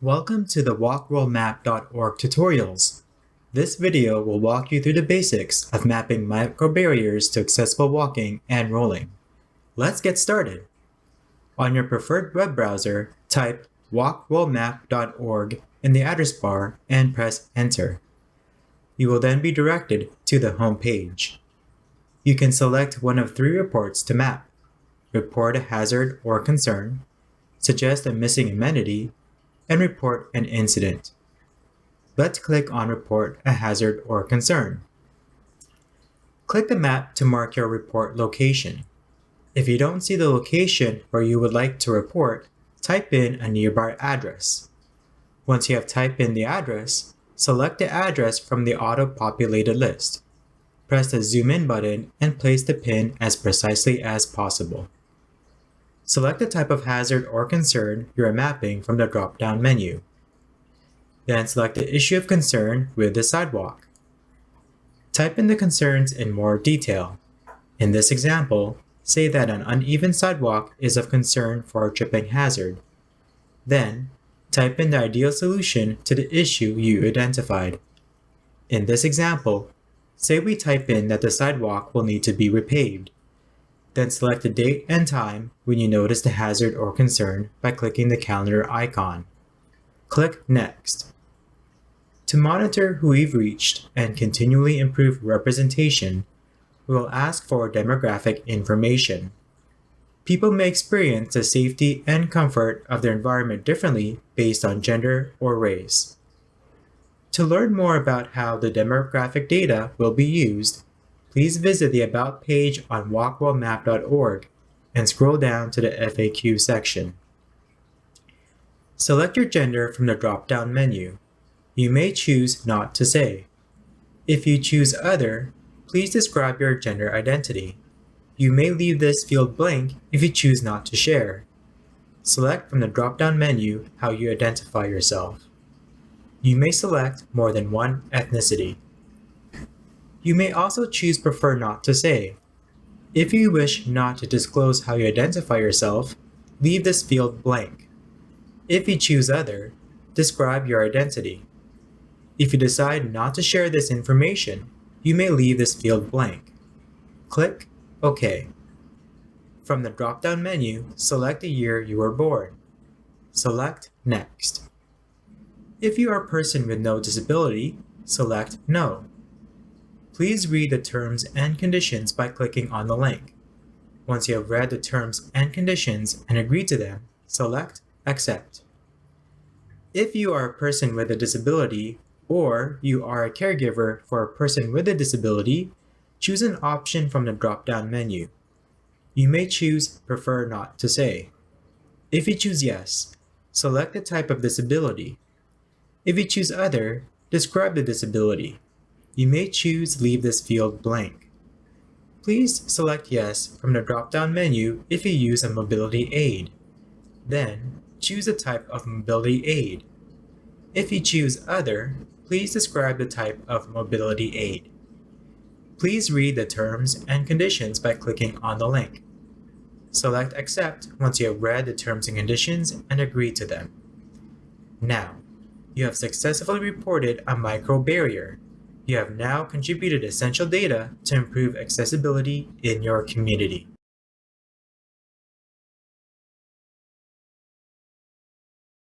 Welcome to the WalkRollMap.org tutorials. This video will walk you through the basics of mapping microbarriers to accessible walking and rolling. Let's get started. On your preferred web browser, type WalkRollMap.org in the address bar and press Enter. You will then be directed to the home page. You can select one of three reports to map: report a hazard or concern, suggest a missing amenity, and report an incident. Let's click on Report a Hazard or Concern. Click the map to mark your report location. If you don't see the location where you would like to report, type in a nearby address. Once you have typed in the address, select the address from the auto-populated list. Press the Zoom In button and place the pin as precisely as possible. Select the type of hazard or concern you are mapping from the drop-down menu. Then select the issue of concern with the sidewalk. Type in the concerns in more detail. In this example, say that an uneven sidewalk is of concern for a tripping hazard. Then, type in the ideal solution to the issue you identified. In this example, say we type in that the sidewalk will need to be repaved. Then select the date and time when you notice the hazard or concern by clicking the calendar icon. Click Next. To monitor who we've reached and continually improve representation, we will ask for demographic information. People may experience the safety and comfort of their environment differently based on gender or race. To learn more about how the demographic data will be used, please visit the About page on WalkRollMap.org and scroll down to the FAQ section. Select your gender from the drop-down menu. You may choose Not to Say. If you choose Other, please describe your gender identity. You may leave this field blank if you choose not to share. Select from the drop-down menu how you identify yourself. You may select more than one ethnicity. You may also choose Prefer Not to Say. If you wish not to disclose how you identify yourself, leave this field blank. If you choose Other, describe your identity. If you decide not to share this information, you may leave this field blank. Click OK. From the drop-down menu, select the year you were born. Select Next. If you are a person with no disability, select No. Please read the terms and conditions by clicking on the link. Once you have read the terms and conditions and agree to them, select Accept. If you are a person with a disability or you are a caregiver for a person with a disability, choose an option from the drop-down menu. You may choose Prefer Not to Say. If you choose Yes, select the type of disability. If you choose Other, describe the disability. You may choose Leave this field blank. Please select Yes from the drop-down menu if you use a mobility aid. Then, choose the type of mobility aid. If you choose Other, please describe the type of mobility aid. Please read the terms and conditions by clicking on the link. Select Accept once you have read the terms and conditions and agree to them. Now, you have successfully reported a microbarrier. You have now contributed essential data to improve accessibility in your community.